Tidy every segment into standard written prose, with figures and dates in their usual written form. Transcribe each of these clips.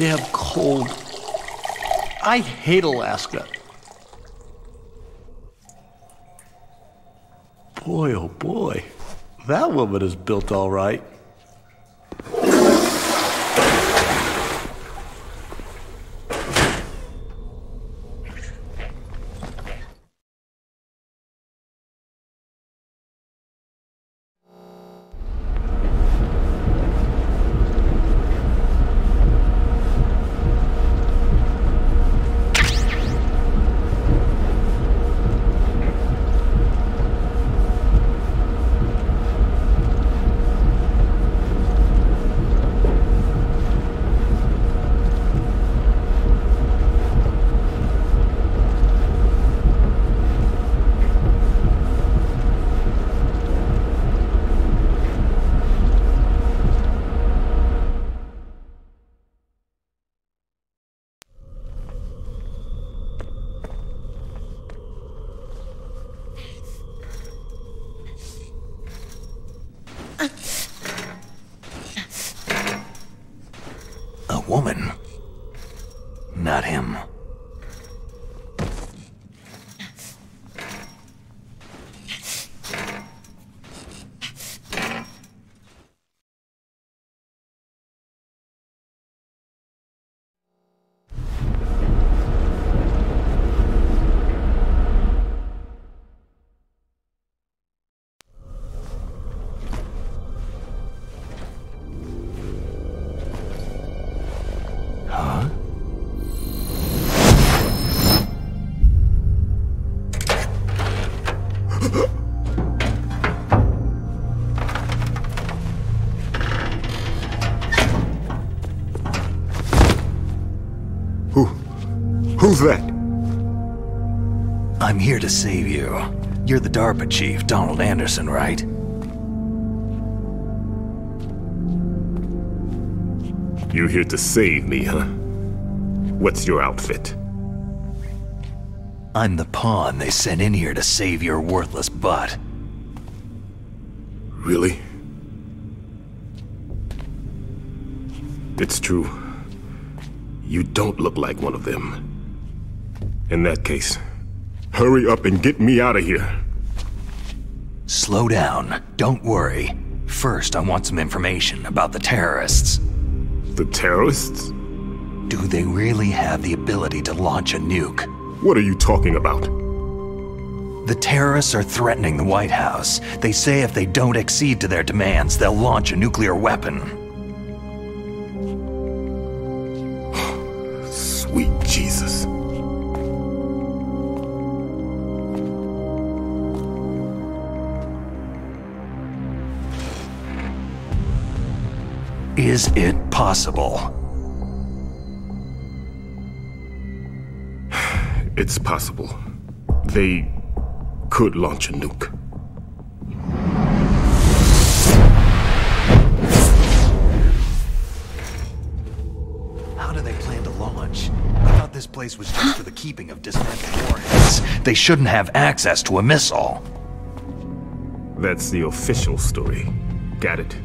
damn cold. I hate Alaska. Boy, oh boy. That woman is built all right. A woman. Not him. Who's that? I'm here to save you. You're the DARPA chief, Donald Anderson, right? You're here to save me, huh? What's your outfit? I'm the pawn they sent in here to save your worthless butt. Really? It's true. You don't look like one of them. In that case, hurry up and get me out of here. Slow down. Don't worry. First, I want some information about the terrorists. The terrorists? Do they really have the ability to launch a nuke? What are you talking about? The terrorists are threatening the White House. They say if they don't accede to their demands, they'll launch a nuclear weapon. Sweet Jesus. Is it possible? It's possible. They could launch a nuke. How do they plan to launch? I thought this place was just for the keeping of dismantled warheads. They shouldn't have access to a missile. That's the official story. Got it?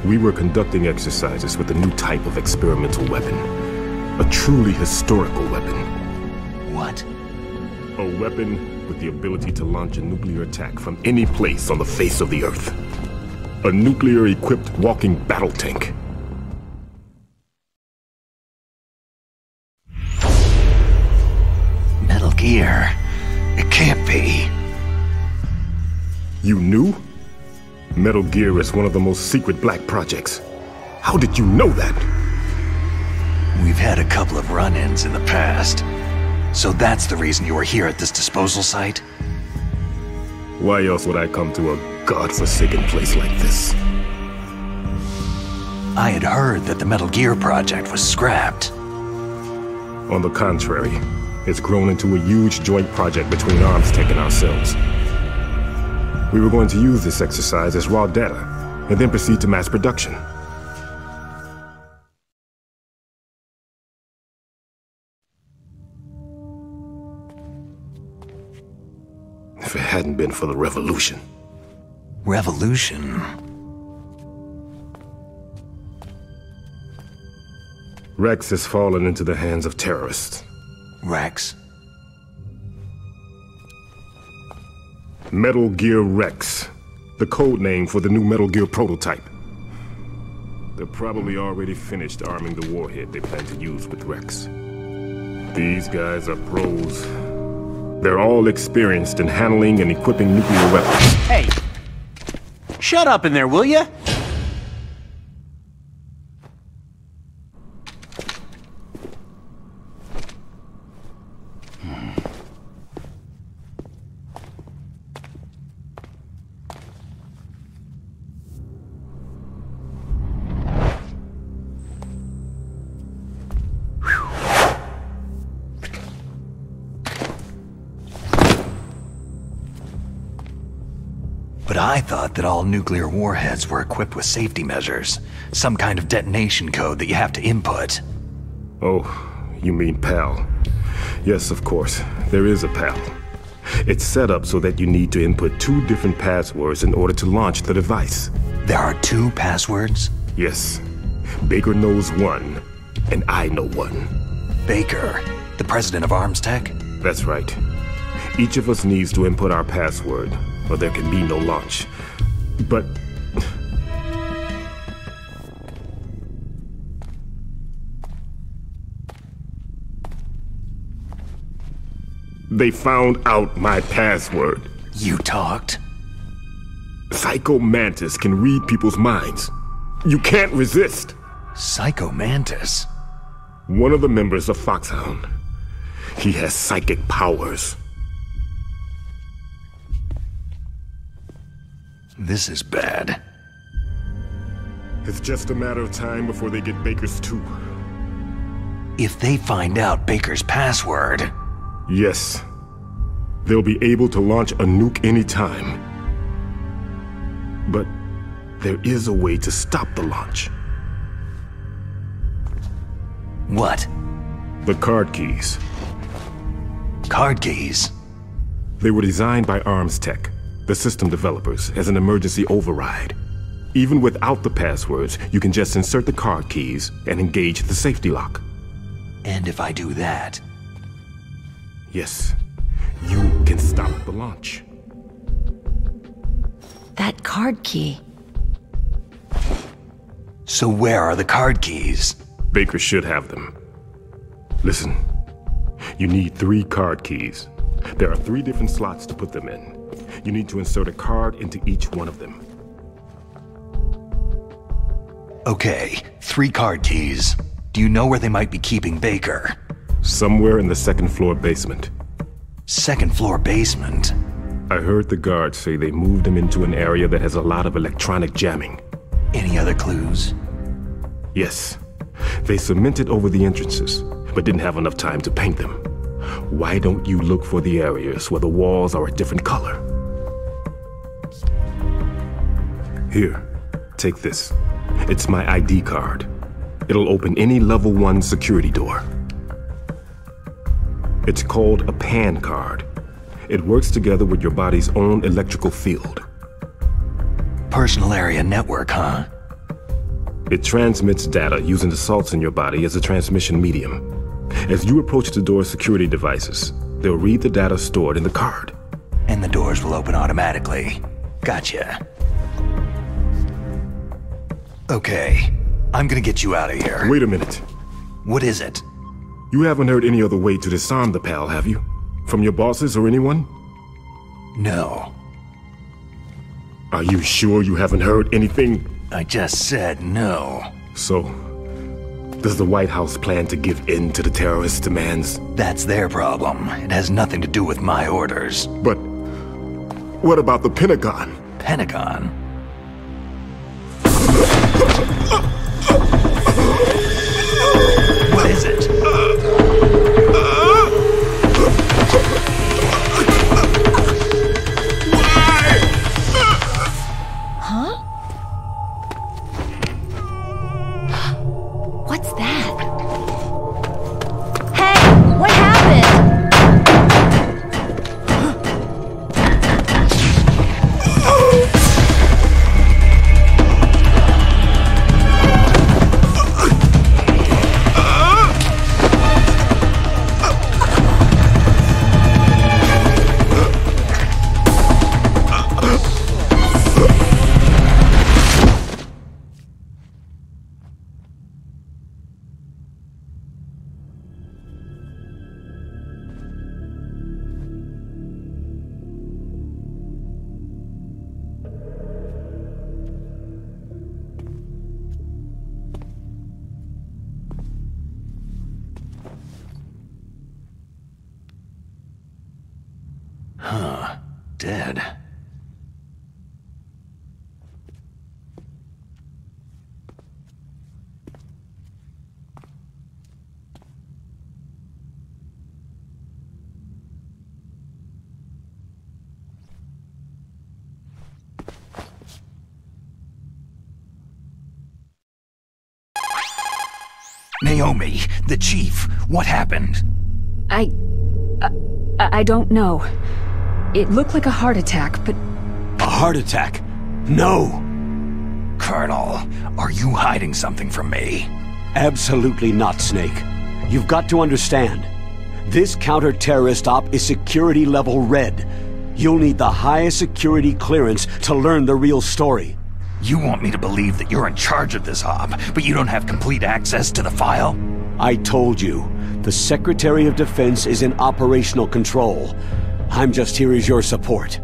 We were conducting exercises with a new type of experimental weapon. A truly historical weapon. What? A weapon with the ability to launch a nuclear attack from any place on the face of the Earth. A nuclear-equipped walking battle tank. Metal Gear. It can't be. You knew? Metal Gear is one of the most secret black projects. How did you know that? We've had a couple of run-ins in the past. So that's the reason you were here at this disposal site? Why else would I come to a godforsaken place like this? I had heard that the Metal Gear project was scrapped. On the contrary, it's grown into a huge joint project between Arms Tech and ourselves. We were going to use this exercise as raw data, and then proceed to mass production. If it hadn't been for the revolution. Revolution? Rex has fallen into the hands of terrorists. Rex? Metal Gear Rex. The code name for the new Metal Gear prototype. They're probably already finished arming the warhead they plan to use with Rex. These guys are pros. They're all experienced in handling and equipping nuclear weapons. Hey! Shut up in there, will ya? But I thought that all nuclear warheads were equipped with safety measures. Some kind of detonation code that you have to input. Oh, you mean PAL. Yes, of course, there is a PAL. It's set up so that you need to input 2 different passwords in order to launch the device. There are 2 passwords? Yes. Baker knows one, and I know one. Baker, the president of Arms Tech? That's right. Each of us needs to input our password, or there can be no launch. But... they found out my password. You talked? Psycho Mantis can read people's minds. You can't resist. Psycho Mantis? One of the members of Foxhound. He has psychic powers. This is bad. It's just a matter of time before they get Baker's too. If they find out Baker's password... Yes. They'll be able to launch a nuke anytime. But there is a way to stop the launch. What? The card keys. Card keys? They were designed by Arms Tech, the system developers, as an emergency override. Even without the passwords, you can just insert the card keys and engage the safety lock. And if I do that... Yes, you can stop the launch. That card key. So where are the card keys? Baker should have them. Listen, you need 3 card keys. There are 3 different slots to put them in. You need to insert a card into each one of them. Okay, 3 card keys. Do you know where they might be keeping Baker? Somewhere in the 2nd floor basement. 2nd floor basement? I heard the guards say they moved him into an area that has a lot of electronic jamming. Any other clues? Yes. They cemented over the entrances, but didn't have enough time to paint them. Why don't you look for the areas where the walls are a different color? Here, take this. It's my ID card. It'll open any level 1 security door. It's called a PAN card. It works together with your body's own electrical field. Personal area network, huh? It transmits data using the salts in your body as a transmission medium. As you approach the door's security devices, they'll read the data stored in the card. And the doors will open automatically. Gotcha. Okay, I'm gonna get you out of here. Wait a minute. What is it? You haven't heard any other way to disarm the PAL, have you? From your bosses or anyone? No. Are you sure you haven't heard anything? I just said no. So, does the White House plan to give in to the terrorists' demands? That's their problem. It has nothing to do with my orders. But what about the Pentagon? Pentagon? What is it? Huh? What's that? Hey, what happened? Dead. Naomi, the chief, what happened? I don't know. It looked like a heart attack, but... A heart attack? No! Colonel, are you hiding something from me? Absolutely not, Snake. You've got to understand. This counter-terrorist op is security level red. You'll need the highest security clearance to learn the real story. You want me to believe that you're in charge of this op, but you don't have complete access to the file? I told you, the Secretary of Defense is in operational control. I'm just here as your support.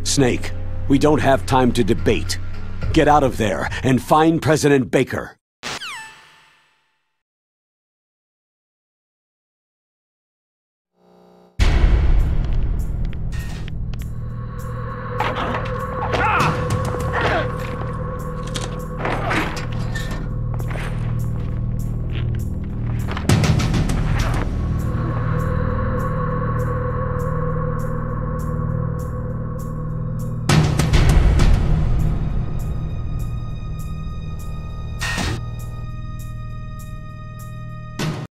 Snake, we don't have time to debate. Get out of there and find President Baker.